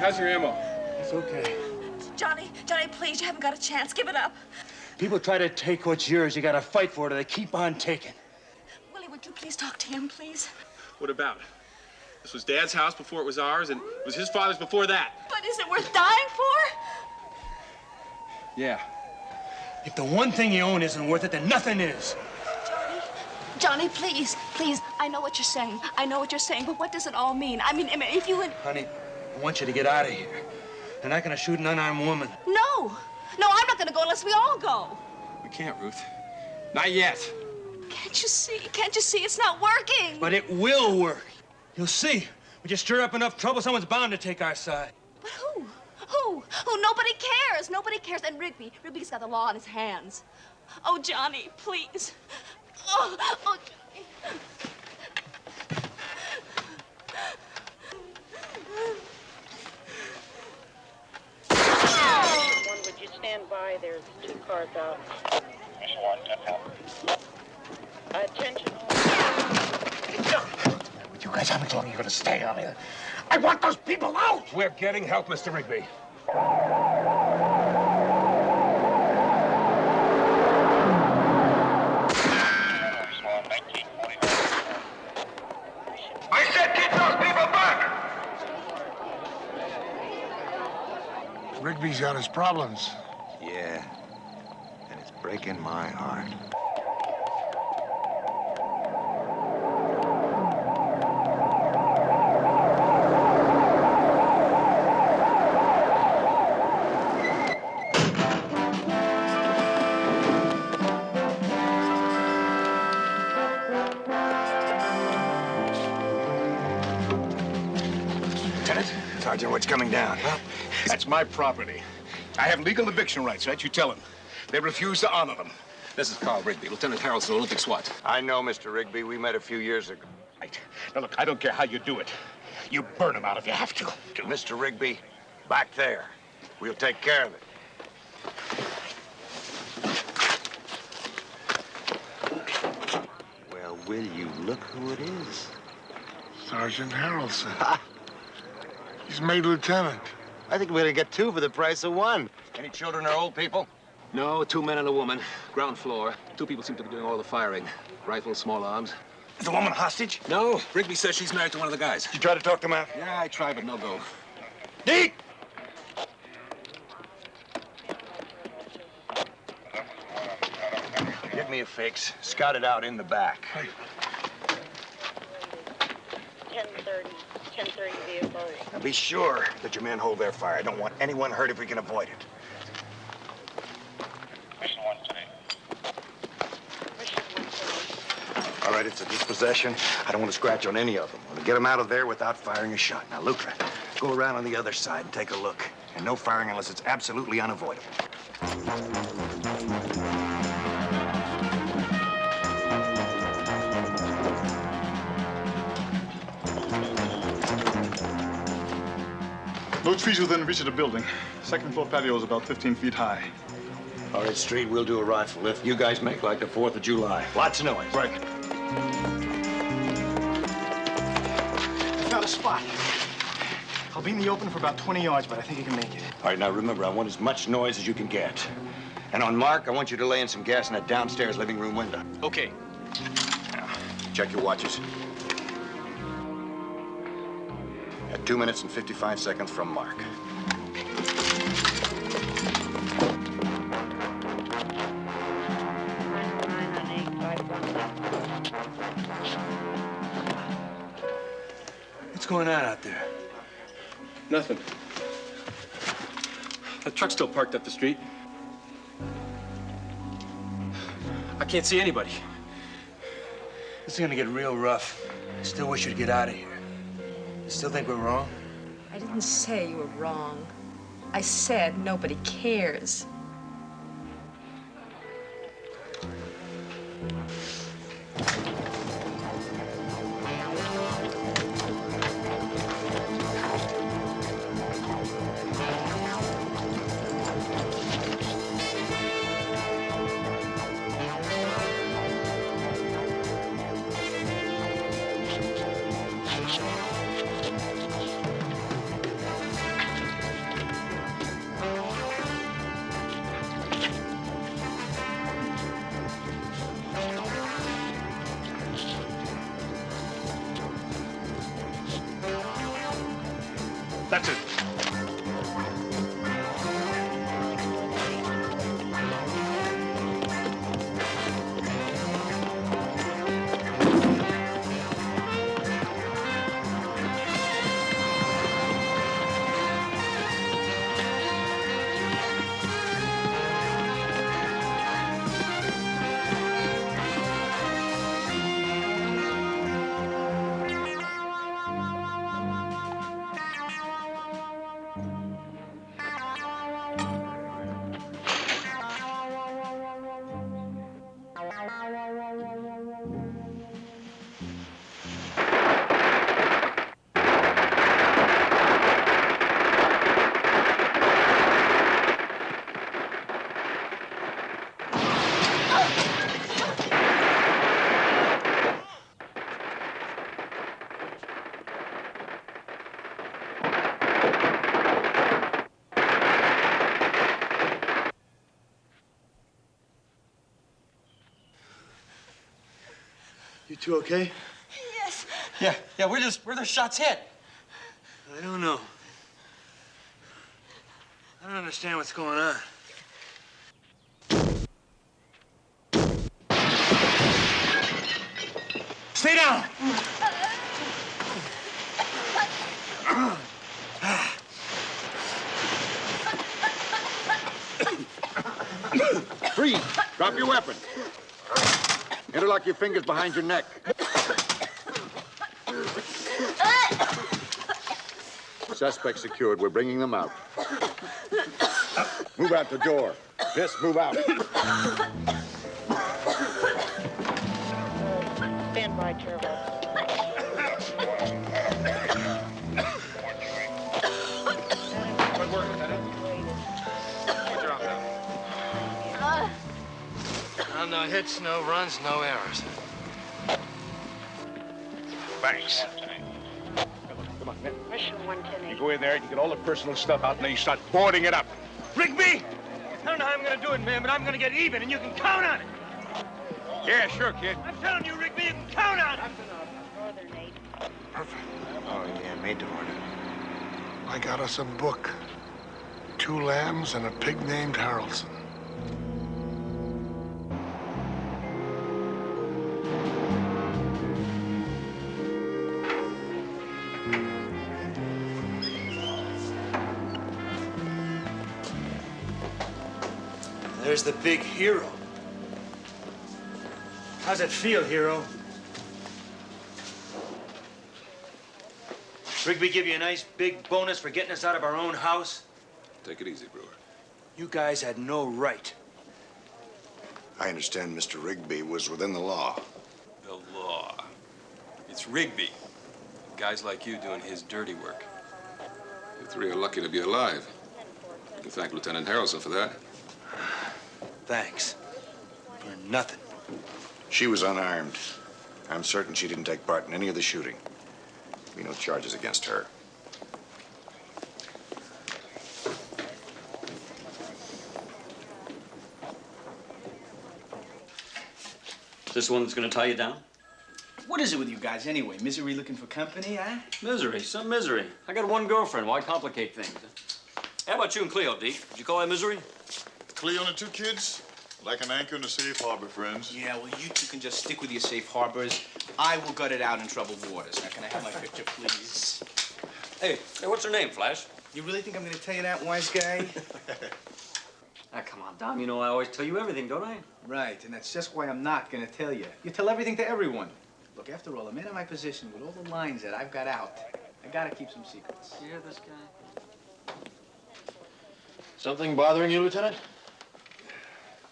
How's your ammo? It's okay. Johnny, please, you haven't got a chance. Give it up. People try to take what's yours. You gotta fight for it, or they keep on taking. Willie, would you please talk to him, please? What about? This was Dad's house before it was ours, and it was his father's before that. But is it worth dying for? Yeah. If the one thing you own isn't worth it, then nothing is. Johnny, please. I know what you're saying. But what does it all mean? I mean, if you would... Honey, I want you to get out of here. They're not gonna shoot an unarmed woman. No, I'm not gonna go unless we all go. We can't, Ruth. Not yet. Can't you see? It's not working. But it will work. You'll see. We just stir up enough trouble, someone's bound to take our side. But who? Nobody cares. And Rigby's got the law in his hands. Oh, Johnny, please. Oh, Johnny. Would you stand by? There's 2 cars out. Mission 1, 10 help. Attention. You guys, how much longer are you going to stay on here? I want those people out! We're getting help, Mr. Rigby. I said get those people back! Rigby's got his problems. Yeah, and it's breaking my heart. Lieutenant, Sergeant, what's coming down? Well, that's my property. I have legal eviction rights, right? You tell them. They refuse to honor them. This is Carl Rigby, Lieutenant Harrelson, Olympic SWAT. I know, Mr. Rigby. We met a few years ago. Right. Now, look, I don't care how you do it. You burn them out if you have to. Mr. Rigby, back there. We'll take care of it. Well, will you look who it is? Sergeant Harrelson. Ha! He's made lieutenant. I think we're gonna get 2 for the price of 1. Any children or old people? No, 2 men and a woman. Ground floor. 2 people seem to be doing all the firing. Rifles, small arms. Is the woman hostage? No, Rigby says she's married to one of the guys. Did you try to talk them out? Yeah, I tried, but no go. Deke! Get me a fix. Scout it out in the back. 10:30 vehicle. Now be sure that your men hold their fire. I don't want anyone hurt if we can avoid it. Mission 1 today. All right, it's a dispossession. I don't want to scratch on any of them. I want to get them out of there without firing a shot. Now, Luca, go around on the other side and take a look. And no firing unless it's absolutely unavoidable. No trees within reach of the building. Second floor patio is about 15 feet high. All right, Street, we'll do a rifle lift. You guys make like the 4th of July. Lots of noise. Right. I found a spot. I'll be in the open for about 20 yards, but I think I can make it. All right, now remember, I want as much noise as you can get. And on Mark, I want you to lay in some gas in that downstairs living room window. Okay. Now, check your watches. At 2 minutes and 55 seconds from Mark. What's going on out there? Nothing. That truck's still parked up the street. I can't see anybody. This is gonna get real rough. I still wish you'd get out of here. You still think we're wrong? I didn't say you were wrong. I said nobody cares. That's it. You two okay? Yes. Yeah, where the shots hit? I don't know. I don't understand what's going on. Stay down! Freeze! Drop your weapon. Interlock your fingers behind your neck. Suspect secured. We're bringing them out. Move out the door. Yes, move out. Stand by, turbo. Good work, Lieutenant. Put your arm down. No hits, no runs, no errors. Thanks. Come on, man. Mission 110. You go in there and you get all the personal stuff out and then you start boarding it up. Rigby! I don't know how I'm gonna do it, man, but I'm gonna get even, and you can count on it. Yeah, sure, kid. I'm telling you, Rigby, you can count on it. Northern 8. Perfect. Oh, yeah, made to order. I got us a book. 2 lambs and a pig named Harrelson. There's the big hero. How's it feel, hero? Rigby give you a nice big bonus for getting us out of our own house? Take it easy, Brewer. You guys had no right. I understand Mr. Rigby was within the law. The law. It's Rigby. Guys like you doing his dirty work. You three are lucky to be alive. You can thank Lieutenant Harrelson for that. Thanks. For nothing. She was unarmed. I'm certain she didn't take part in any of the shooting. Be no charges against her. Is this the one that's gonna tie you down? What is it with you guys anyway? Misery looking for company, huh? Misery, some misery. I got one girlfriend. Why complicate things? How about you and Cleo, Deke? Did you call that misery? Cleo and the 2 kids? Like an anchor in the safe harbor, friends. Yeah, well, you two can just stick with your safe harbors. I will gut it out in troubled waters. Now, can I have my picture, please? Hey, what's her name, Flash? You really think I'm gonna tell you that, wise guy? Ah, come on, Dom. You know I always tell you everything, don't I? Right, and that's just why I'm not gonna tell you. You tell everything to everyone. Look, after all, a man in my position with all the lines that I've got out, I gotta keep some secrets. You hear this guy? Something bothering you, Lieutenant?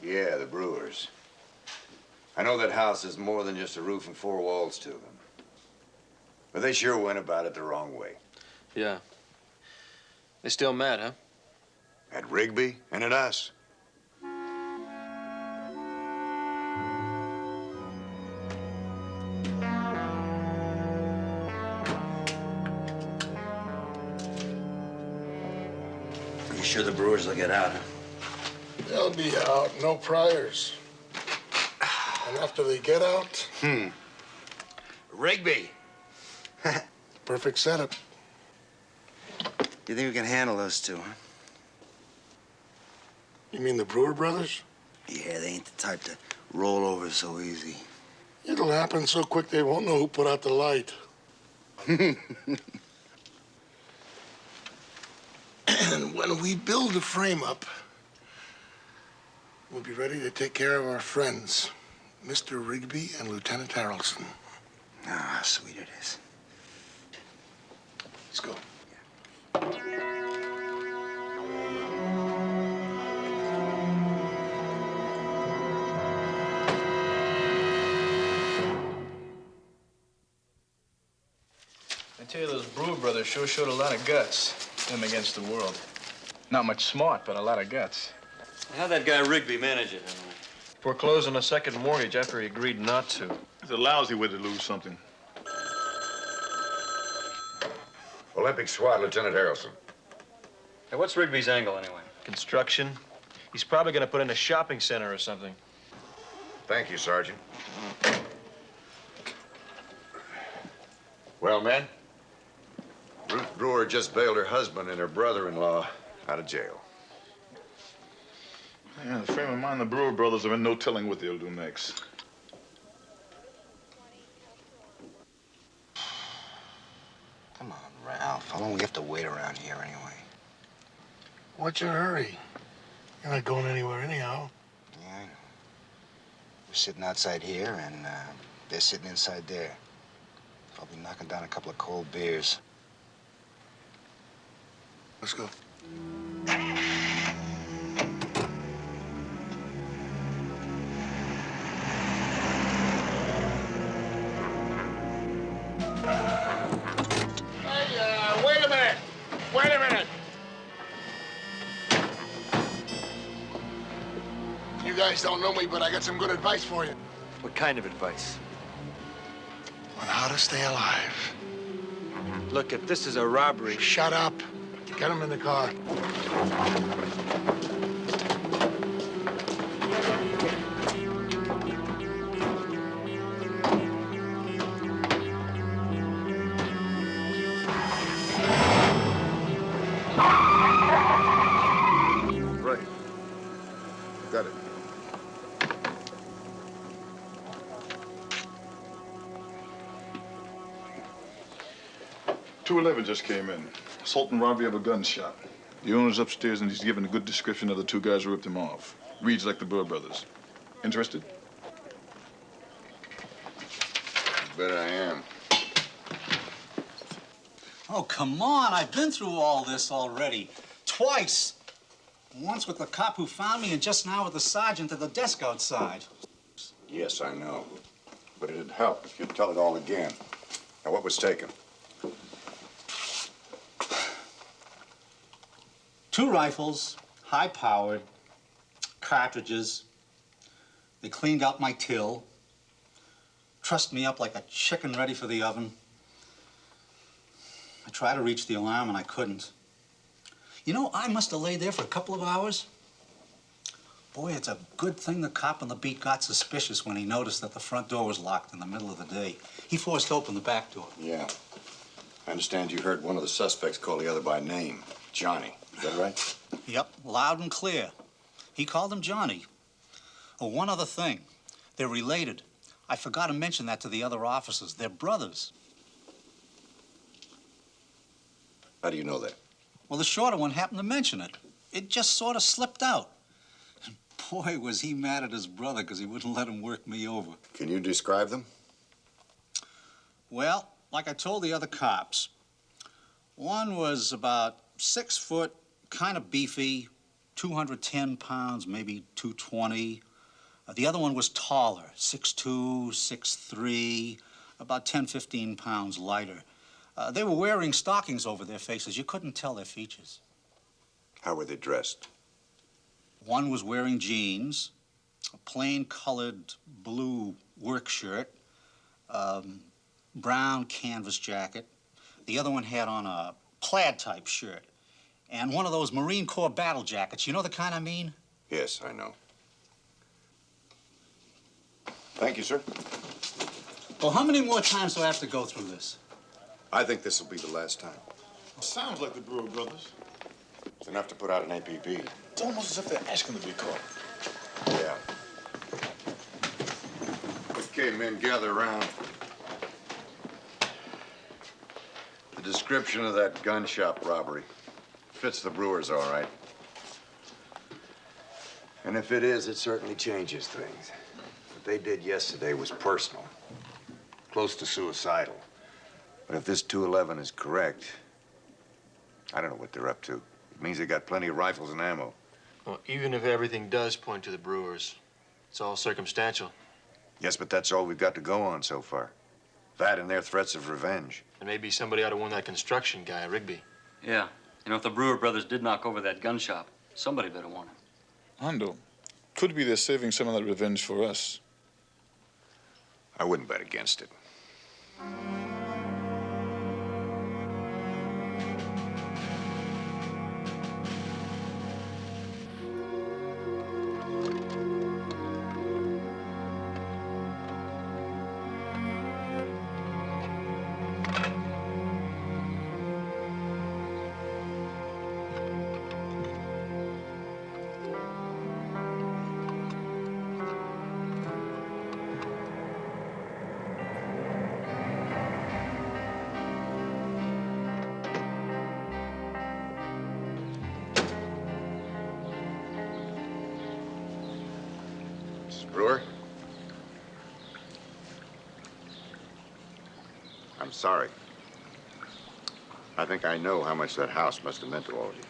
Yeah, the Brewers. I know that house is more than just a roof and four walls to them. But they sure went about it the wrong way. Yeah. They still mad, huh? At Rigby and at us. You sure the Brewers will get out, huh? They'll be out, no priors. And after they get out... Rigby! Perfect setup. You think we can handle those two, huh? You mean the Brewer brothers? Yeah, they ain't the type to roll over so easy. It'll happen so quick they won't know who put out the light. And when we build the frame up, we'll be ready to take care of our friends, Mr. Rigby and Lieutenant Harrelson. Oh, how sweet it is. Let's go. I tell you, those Brewer brothers sure showed a lot of guts, them against the world. Not much smart, but a lot of guts. How'd that guy Rigby manage it, anyway? Foreclosed on a second mortgage after he agreed not to. It's a lousy way to lose something. Olympic SWAT, Lieutenant Harrelson. Hey, what's Rigby's angle, anyway? Construction. He's probably gonna put in a shopping center or something. Thank you, Sergeant. Well, men, Ruth Brewer just bailed her husband and her brother-in-law out of jail. Yeah, the frame of mind the Brewer brothers are in, no telling what they'll do next. Come on, Ralph. How long we have to wait around here anyway? What's your hurry? You're not going anywhere anyhow. Yeah, I know. We're sitting outside here, and they're sitting inside there. I'll be knocking down a couple of cold beers. Let's go. Hey, wait a minute. Wait a minute. You guys don't know me, but I got some good advice for you. What kind of advice? On how to stay alive. Look, if this is a robbery... Shut up. Get him in the car. Right. Got it. 211 just came in. Assault and robbery of a gun shop. The owner's upstairs and he's given a good description of the two guys who ripped him off. Reads like the Brewer brothers. Interested? Bet I am. Oh, come on. I've been through all this already. Twice. Once with the cop who found me and just now with the sergeant at the desk outside. Yes, I know. But it'd help if you'd tell it all again. Now, what was taken? 2 rifles, high-powered, cartridges. They cleaned out my till, trussed me up like a chicken ready for the oven. I tried to reach the alarm and I couldn't. You know, I must have laid there for a couple of hours. Boy, it's a good thing the cop on the beat got suspicious when he noticed that the front door was locked in the middle of the day. He forced open the back door. Yeah. I understand you heard one of the suspects call the other by name, Johnny. Is that right? Yep, loud and clear. He called him Johnny. Oh, one other thing. They're related. I forgot to mention that to the other officers. They're brothers. How do you know that? Well, the shorter one happened to mention it. It just sort of slipped out. And boy, was he mad at his brother because he wouldn't let him work me over. Can you describe them? Well, like I told the other cops, one was about 6 foot, kind of beefy, 210 pounds, maybe 220. The other one was taller, 6'2", 6'3", about 10, 15 pounds lighter. They were wearing stockings over their faces. You couldn't tell their features. How were they dressed? One was wearing jeans, a plain colored blue work shirt, brown canvas jacket. The other one had on a plaid type shirt and one of those Marine Corps battle jackets. You know the kind I mean? Yes, I know. Thank you, sir. Well, how many more times do I have to go through this? I think this will be the last time. Sounds like the Brewer brothers. It's enough to put out an APB. It's almost as if they're asking to be caught. Yeah. Okay, men, gather around. The description of that gun shop robbery fits the Brewers all right. And if it is, it certainly changes things. What they did yesterday was personal, close to suicidal. But if this 211 is correct, I don't know what they're up to. It means they got plenty of rifles and ammo. Well, even if everything does point to the Brewers, it's all circumstantial. Yes, but that's all we've got to go on so far. That and their threats of revenge. And maybe somebody ought to warn that construction guy, Rigby. Yeah. You know, if the Brewer brothers did knock over that gun shop, somebody better warn him. Hondo, could be they're saving some of that revenge for us. I wouldn't bet against it. Brewer? I'm sorry. I think I know how much that house must have meant to all of you.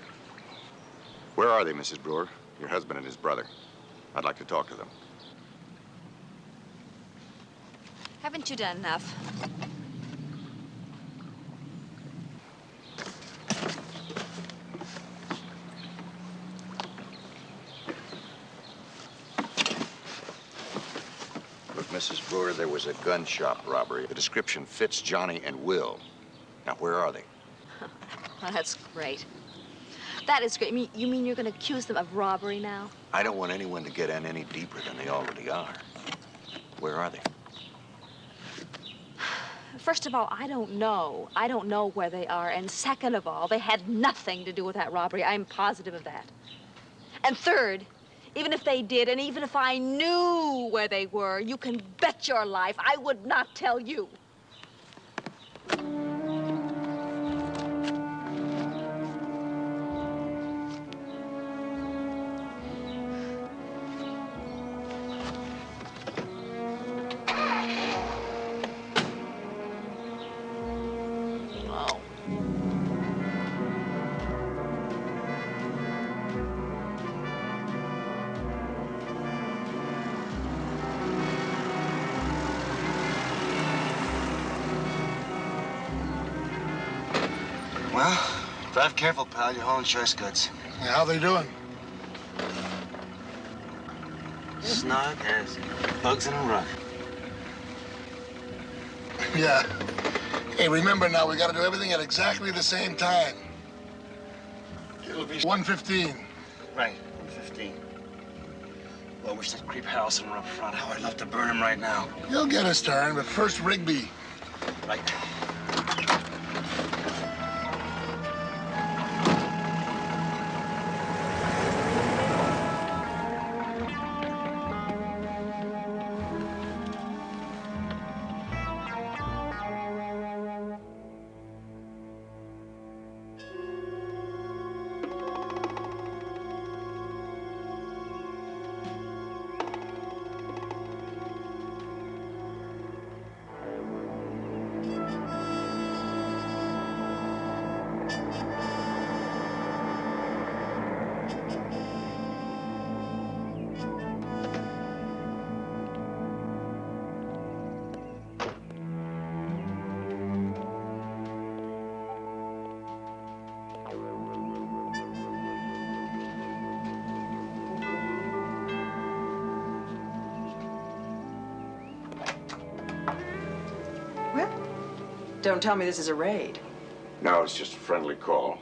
Where are they, Mrs. Brewer? Your husband and his brother. I'd like to talk to them. Haven't you done enough? Look, Mrs. Brewer, there was a gun shop robbery. The description fits Johnny and Will. Now, where are they? Well, that's great. That is great. You mean you're going to accuse them of robbery now? I don't want anyone to get in any deeper than they already are. Where are they? First of all, I don't know. I don't know where they are. And second of all, they had nothing to do with that robbery. I'm positive of that. And third, even if they did, and even if I knew where they were, you can bet your life I would not tell you. Well, drive careful, pal. You're hauling choice goods. Yeah, how they doing? Snug as bugs in a rug. Yeah. Hey, remember now, we got to do everything at exactly the same time. It'll be 1:15. Right, 1:15. Well, I wish that creep Harrelson were up front. How I'd love to burn him right now. He'll get his turn, but first Rigby. Right. Don't tell me this is a raid. No, it's just a friendly call.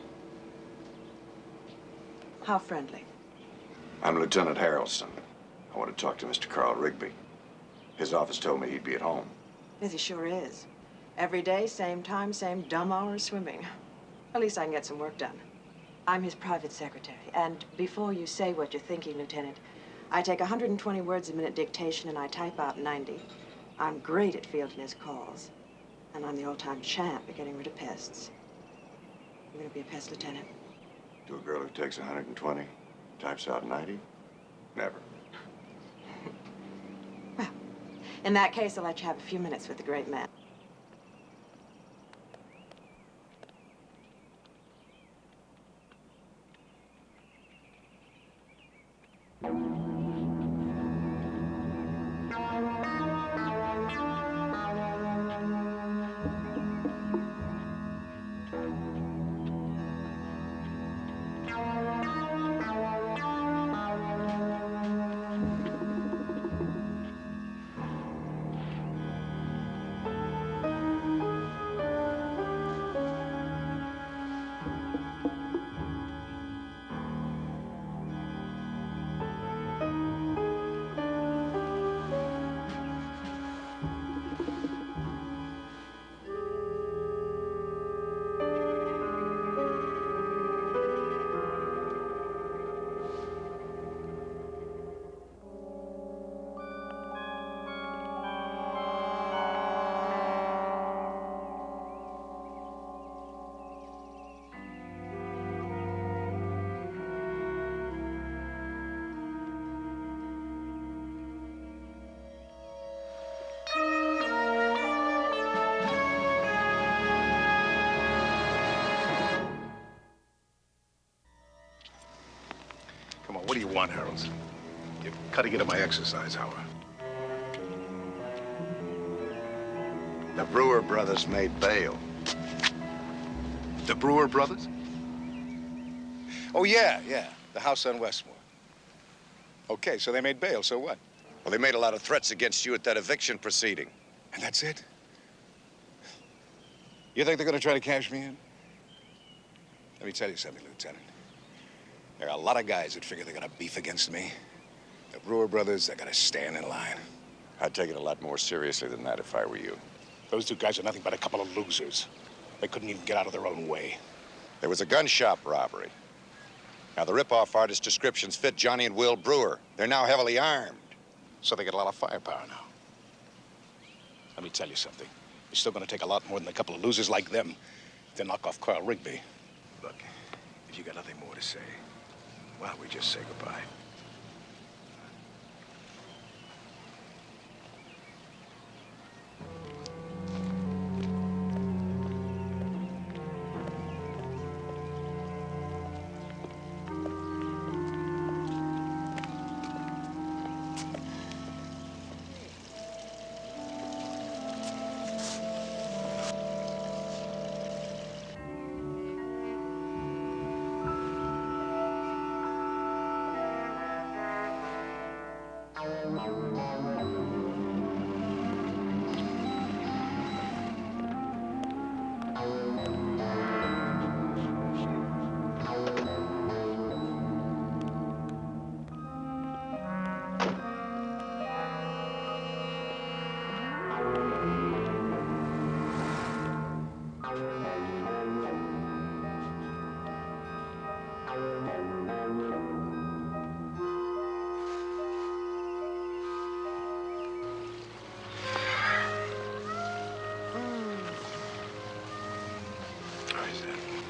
How friendly? I'm Lieutenant Harrelson. I want to talk to Mr. Carl Rigby. His office told me he'd be at home. Yes, he sure is. Every day, same time, same dumb hours swimming. At least I can get some work done. I'm his private secretary. And before you say what you're thinking, Lieutenant, I take 120 words a minute dictation and I type out 90. I'm great at fielding his calls. And I'm the all-time champ at getting rid of pests. I'm gonna be a pest lieutenant. To a girl who takes 120, types out 90? Never. In that case, I'll let you have a few minutes with the great man. Come on, what do you want, Harrelson? You're cutting into my exercise hour. The Brewer brothers made bail. The Brewer brothers? Oh, yeah. The house on Westmore. Okay, so they made bail, so what? Well, they made a lot of threats against you at that eviction proceeding. And that's it? You think they're gonna try to cash me in? Let me tell you something, Lieutenant. There are a lot of guys that figure they're gonna beef against me. The Brewer brothers, they're gonna stand in line. I'd take it a lot more seriously than that if I were you. Those two guys are nothing but a couple of losers. They couldn't even get out of their own way. There was a gun shop robbery. Now, the rip-off artist descriptions fit Johnny and Will Brewer. They're now heavily armed. So they get a lot of firepower now. Let me tell you something. It's still gonna take a lot more than a couple of losers like them to knock off Carl Rigby. Look, if you got nothing more to say, why don't we just say goodbye?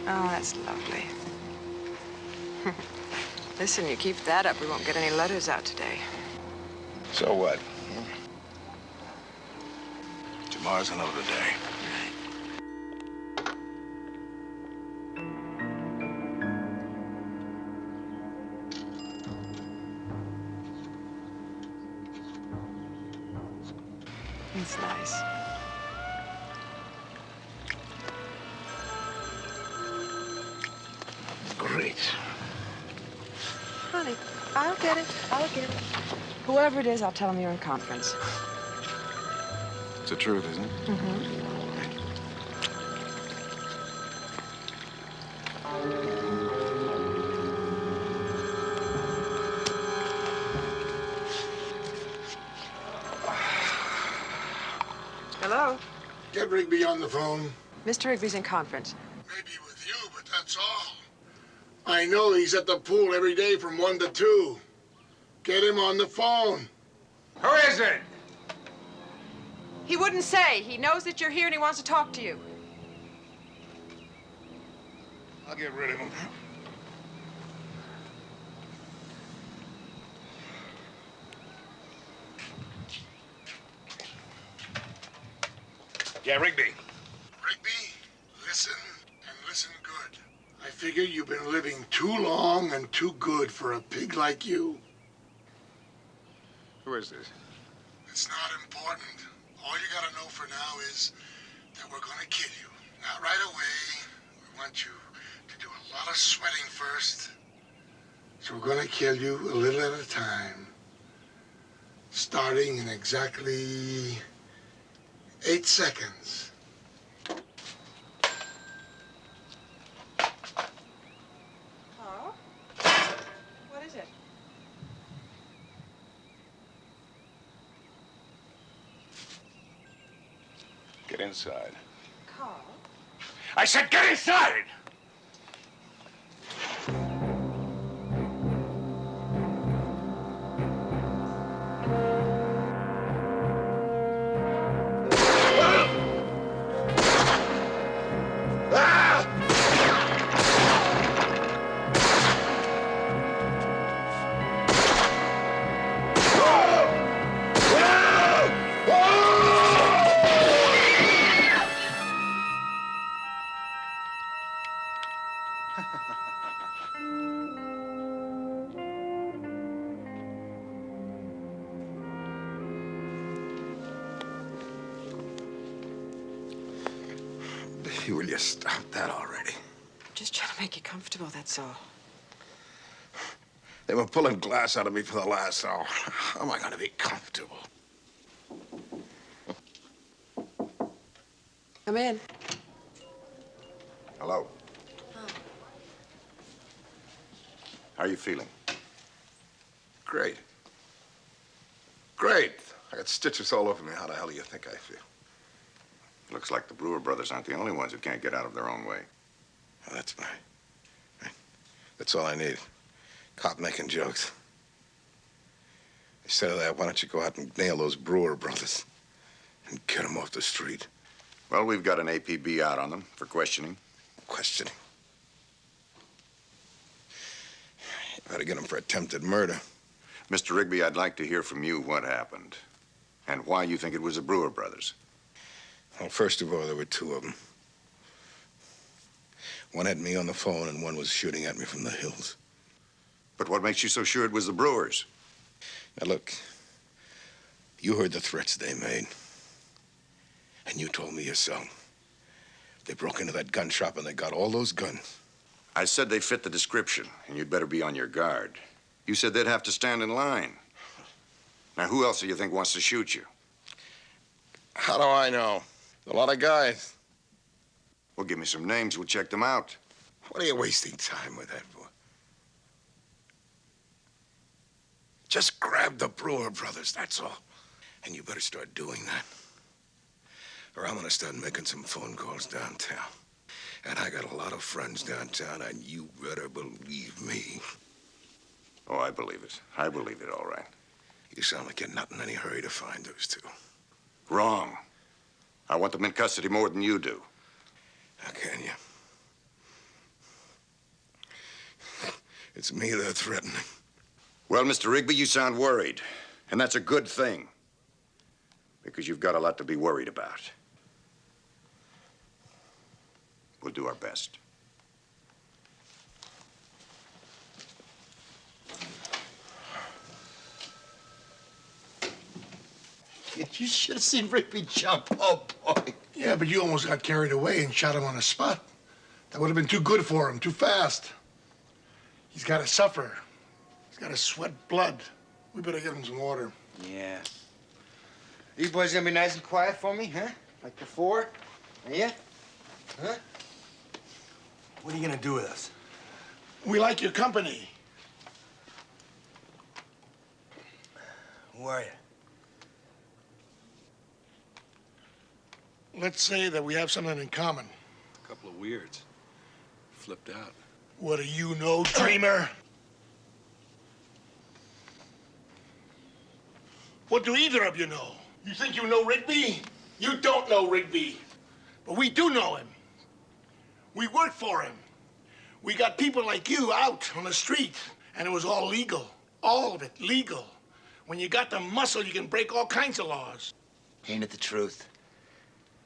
Oh, that's lovely. Listen, you keep that up, we won't get any letters out today. So what? Tomorrow's another day. It's nice. Great. Honey, I'll get it. I'll get it. Whoever it is, I'll tell him you're in conference. It's the truth, isn't it? Mm-hmm. get Rigby on the phone. Mr. Rigby's in conference. Maybe with you, but that's all. I know he's at the pool every day from 1 to 2. Get him on the phone. Who is it? He wouldn't say. He knows that you're here and he wants to talk to you. I'll get rid of him. Yeah, Rigby. Rigby, listen, and listen good. I figure you've been living too long and too good for a pig like you. Who is this? It's not important. All you gotta know for now is that we're gonna kill you. Not right away. We want you to do a lot of sweating first. So we're gonna kill you a little at a time. Starting in exactly 8 seconds. Hello? What is it? Get inside. Carl? I said get inside! Will you stop that already? Just trying to make you comfortable, that's all. They were pulling glass out of me for the last hour. How am I going to be comfortable? Come in. Hello. How are you feeling? Great. Great. I got stitches all over me. How the hell do you think I feel? Looks like the Brewer brothers aren't the only ones who can't get out of their own way. Well, that's fine. That's all I need. Cop making jokes. Instead of that, why don't you go out and nail those Brewer brothers and get them off the street? Well, we've got an APB out on them for questioning. Questioning? You better get them for attempted murder. Mr. Rigby, I'd like to hear from you what happened and why you think it was the Brewer brothers. Well, first of all, there were two of them. One had me on the phone and one was shooting at me from the hills. But what makes you so sure it was the Brewers? Now, look, you heard the threats they made. And you told me yourself. They broke into that gun shop and they got all those guns. I said they fit the description, and you'd better be on your guard. You said they'd have to stand in line. Now, who else do you think wants to shoot you? How do I know? A lot of guys. Well, give me some names. We'll check them out. What are you wasting time with that for? Just grab the Brewer brothers, that's all. And you better start doing that. Or I'm gonna start making some phone calls downtown. And I got a lot of friends downtown, and you better believe me. Oh, I believe it. I believe it, all right. You sound like you're not in any hurry to find those two. Wrong. I want them in custody more than you do. How can you? It's me they're threatening. Well, Mr. Rigby, you sound worried. And that's a good thing. Because you've got a lot to be worried about. We'll do our best. You should have seen Rigby jump. Oh, boy. Yeah, but you almost got carried away and shot him on the spot. That would have been too good for him, too fast. He's got to suffer. He's got to sweat blood. We better give him some water. Yeah. You boys gonna be nice and quiet for me, huh? Like before? Are you? Huh? What are you gonna do with us? We like your company. Who are you? Let's say that we have something in common. A couple of weirds. Flipped out. What do you know, dreamer? What do either of you know? You think you know Rigby? You don't know Rigby. But we do know him. We work for him. We got people like you out on the street, and it was all legal. All of it legal. When you got the muscle, you can break all kinds of laws. Ain't it the truth?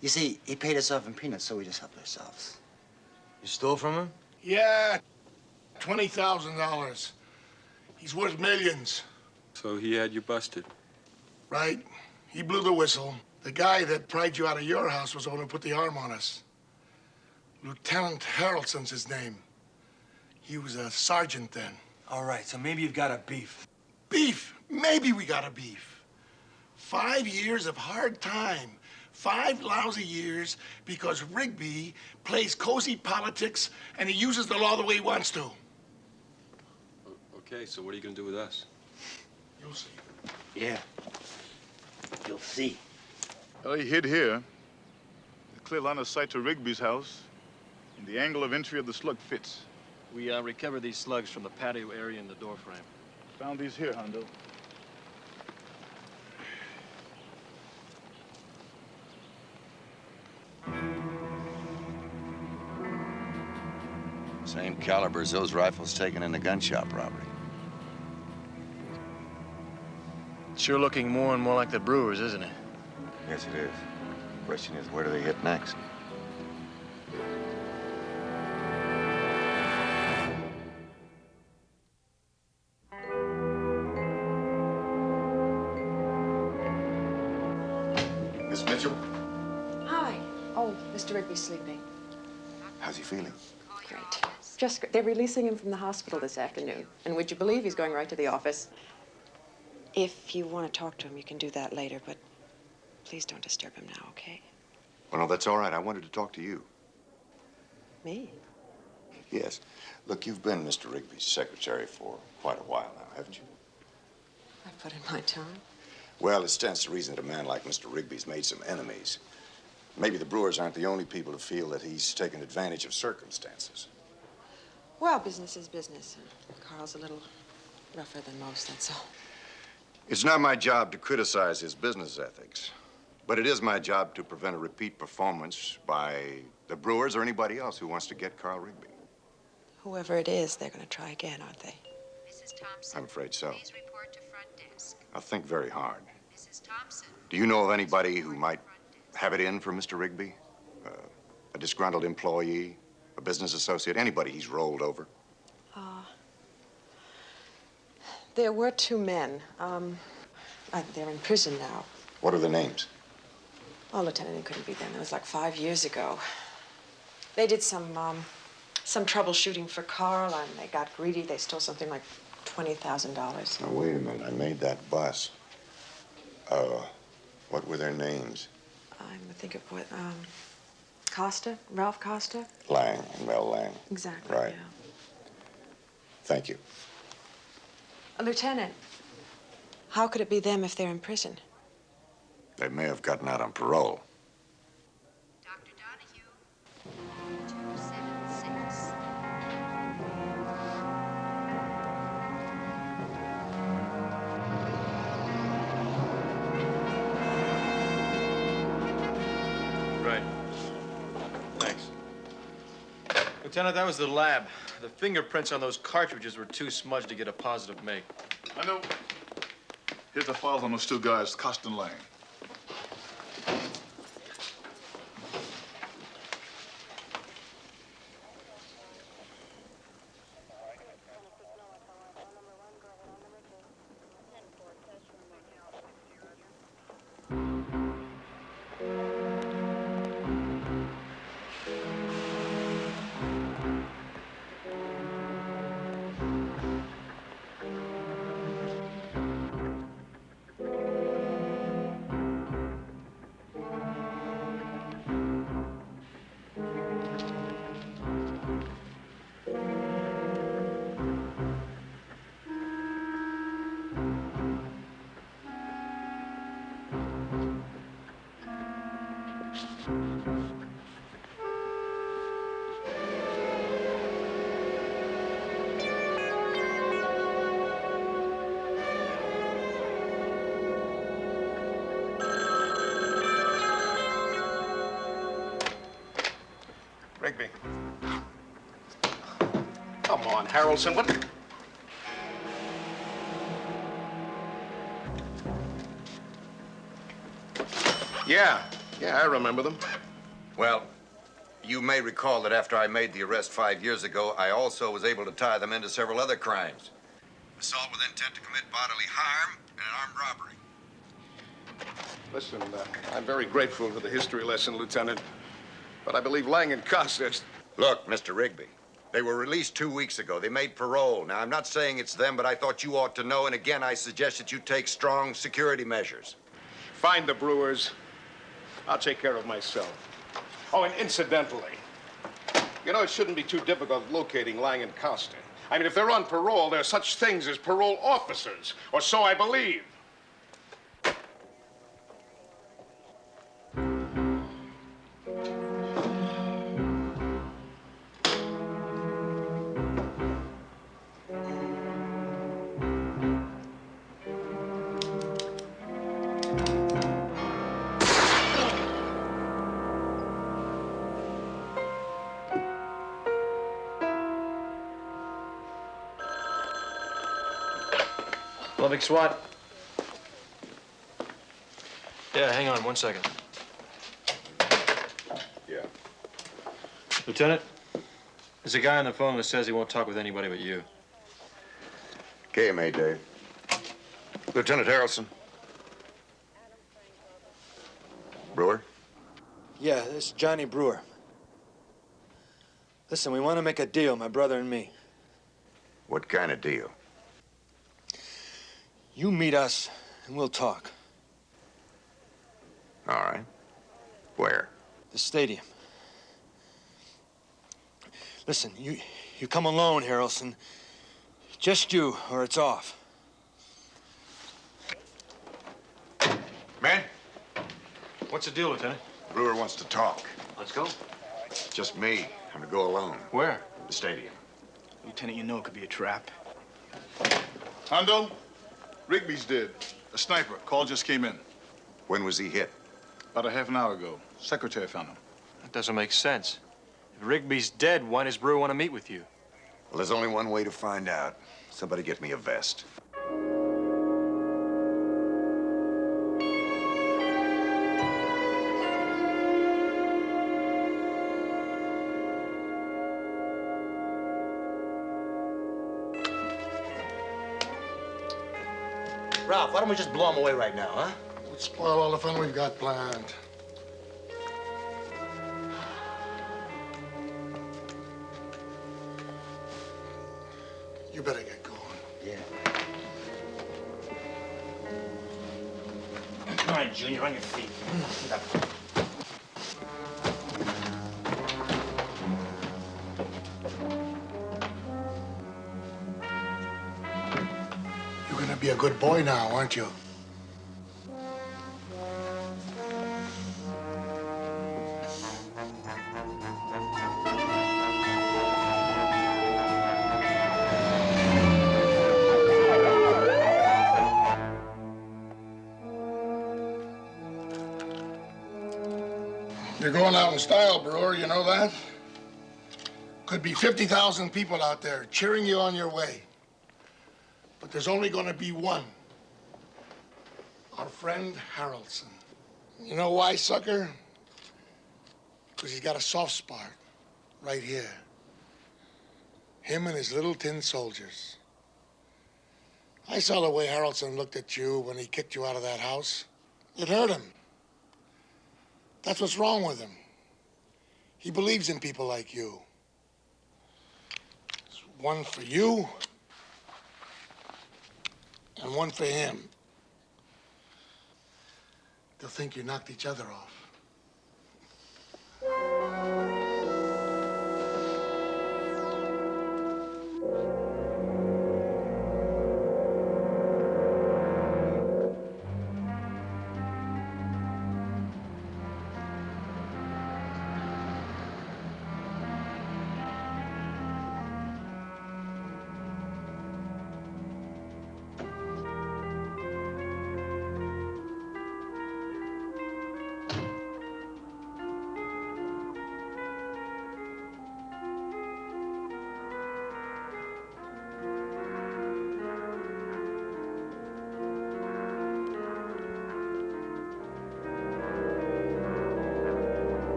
You see, he paid us off in peanuts, so we just helped ourselves. You stole from him? Yeah, $20,000. He's worth millions. So he had you busted. Right? He blew the whistle. The guy that pried you out of your house was the one who put the arm on us. Lieutenant Harrelson's his name. He was a sergeant then. All right, so maybe you've got a beef. Beef? Maybe we got a beef. 5 years of hard time. 5 lousy years because Rigby plays cozy politics and he uses the law the way he wants to. Okay, so what are you gonna do with us? You'll see. Yeah. You'll see. Well, he hid here. The clear line of sight to Rigby's house, and the angle of entry of the slug fits. We recovered these slugs from the patio area in the door frame. Found these here, Hondo. Same caliber as those rifles taken in the gun shop robbery. Sure looking more and more like the Brewers, isn't it? Yes, it is. Question is, where do they hit next? Miss Mitchell? Hi. Oh, Mr. Rigby's sleeping. How's he feeling? Great. Just great. They're releasing him from the hospital this afternoon. And would you believe he's going right to the office? If you want to talk to him, you can do that later, but please don't disturb him now, okay? Well, no, that's all right. I wanted to talk to you. Me? Yes. Look, you've been Mr. Rigby's secretary for quite a while now, haven't you? I've put in my time. Well, it stands to reason that a man like Mr. Rigby's made some enemies. Maybe the Brewers aren't the only people to feel that he's taken advantage of circumstances. Well, business is business. Carl's a little rougher than most, that's all. It's not my job to criticize his business ethics, but it is my job to prevent a repeat performance by the Brewers or anybody else who wants to get Carl Rigby. Whoever it is, they're going to try again, aren't they? Mrs. Thompson. I'm afraid so. Please report to front desk. I'll think very hard. Mrs. Thompson. Do you know of anybody who might have it in for Mr. Rigby? A disgruntled employee, a business associate, anybody he's rolled over? There were 2 men. They're in prison now. What are their names? Oh, Lieutenant, it couldn't be them. That was like 5 years ago. They did some troubleshooting for Carl, and they got greedy. They stole something like $20,000. Now, wait a minute. I made that bus. What were their names? I'm gonna think of what, Costa? Ralph Costa? Lang and Mel Lang. Exactly, Right. yeah. Thank you. Lieutenant, how could it be them if they're in prison? They may have gotten out on parole. Dr. Donahue. 276. Right. Thanks. Lieutenant, that was the lab. The fingerprints on those cartridges were too smudged to get a positive make. I know. Here's the files on those 2 guys, Costa and Lang. Rigby. Come on, Harrelson, what? Yeah, I remember them. Well, you may recall that after I made the arrest 5 years ago, I also was able to tie them into several other crimes. Assault with intent to commit bodily harm and an armed robbery. Listen, I'm very grateful for the history lesson, Lieutenant, but I believe Lang and Costas... Look, Mr. Rigby, they were released 2 weeks ago. They made parole. Now, I'm not saying it's them, but I thought you ought to know, and again, I suggest that you take strong security measures. Find the Brewers. I'll take care of myself. Oh, and incidentally, you know, it shouldn't be too difficult locating Lang and Costa. I mean, if they're on parole, there are such things as parole officers, or so I believe. Lubbock SWAT. Yeah, hang on 1 second. Yeah. Lieutenant, there's a guy on the phone that says he won't talk with anybody but you. KMA, Dave. Lieutenant Harrelson. Brewer? Yeah, this is Johnny Brewer. Listen, we want to make a deal, my brother and me. What kind of deal? You meet us, and we'll talk. All right. Where? The stadium. Listen, you come alone, Harrelson. Just you, or it's off. Man? What's the deal, Lieutenant? Brewer wants to talk. Let's go. Just me. I'm gonna go alone. Where? The stadium. Lieutenant, you know it could be a trap. Hondo, Rigby's dead. A sniper. Call just came in. When was he hit? About a half an hour ago. Secretary found him. That doesn't make sense. If Rigby's dead, why does Brewer want to meet with you? Well, there's only one way to find out. Somebody get me a vest. Ralph, why don't we just blow him away right now, huh? Would spoil all the fun we've got planned. You better get going. Yeah. All right, Junior, on your feet. Get up. You're gonna be a good boy now, aren't you? You're going out in style, Brewer, you know that? Could be 50,000 people out there cheering you on your way. But there's only going to be one. Our friend Harrelson. You know why, sucker? Because he's got a soft spot right here. Him and his little tin soldiers. I saw the way Harrelson looked at you when he kicked you out of that house. It hurt him. That's what's wrong with him. He believes in people like you. It's one for you and one for him. They'll think you knocked each other off.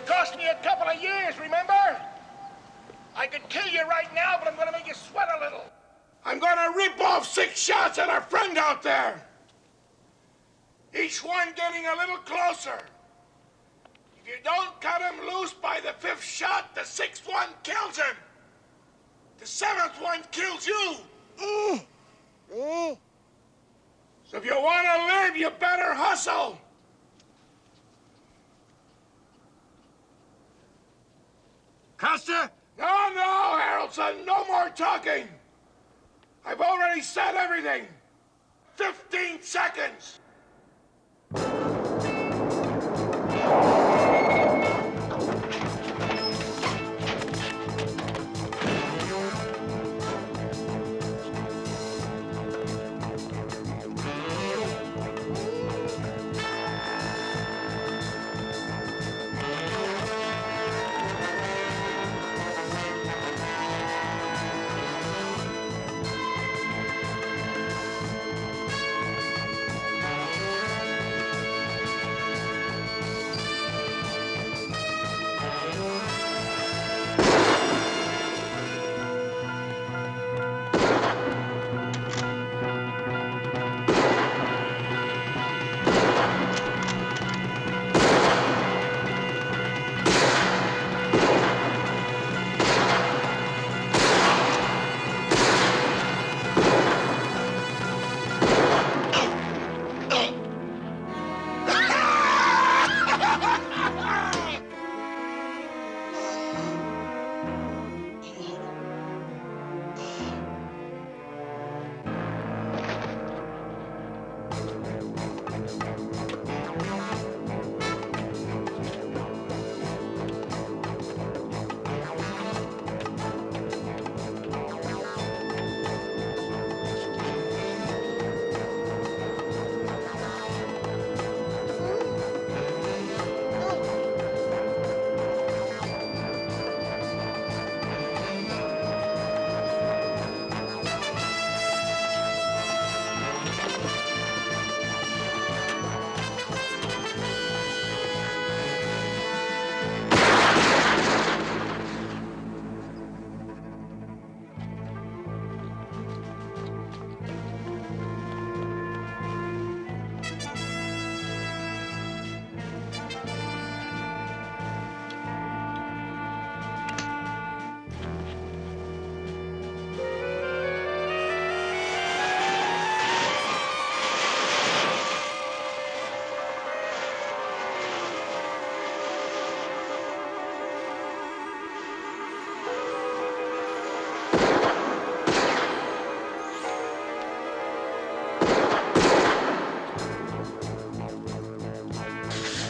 cost me a couple of years, remember? I could kill you right now, but I'm gonna make you sweat a little. I'm gonna rip off 6 shots at our friend out there. Each one getting a little closer. If you don't cut him loose by the 5th shot, the 6th one kills him. The 7th one kills you. So if you want to live, you better hustle. Costa? No, Harrelson, no more talking. I've already said everything. 15 seconds.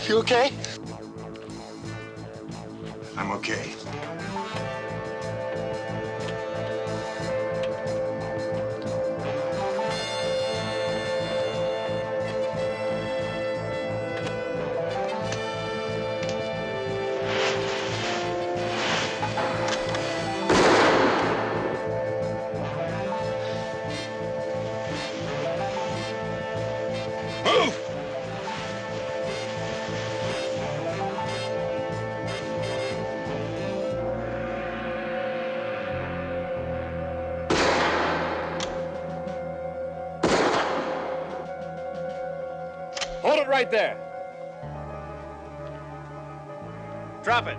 You okay? I'm okay. Move! Hold it right there. Drop it.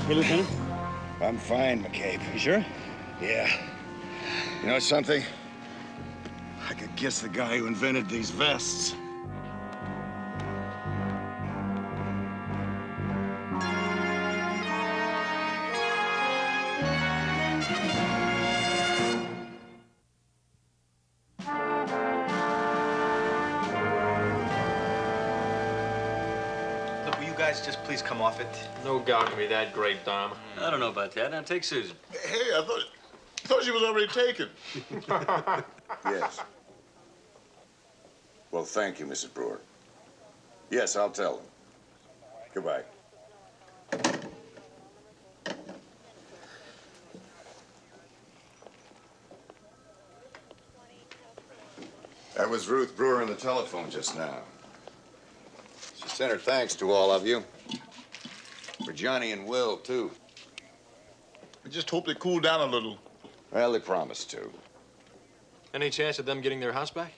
Okay, Lieutenant? I'm fine, McCabe. You sure? Yeah. You know something? guess the guy who invented these vests. Look, will you guys just please come off it? No gown can be that great, Dom. I don't know about that. Now take Susan. Hey, I thought she was already taken. Yes. Well, thank you, Mrs. Brewer. Yes, I'll tell them. Goodbye. That was Ruth Brewer on the telephone just now. She sent her thanks to all of you. For Johnny and Will, too. I just hope they cool down a little. Well, they promised to. Any chance of them getting their house back?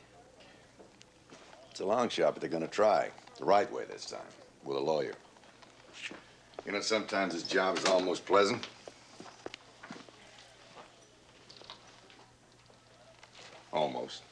It's a long shot, but they're gonna try. The right way this time, with a lawyer. You know, sometimes this job is almost pleasant. Almost.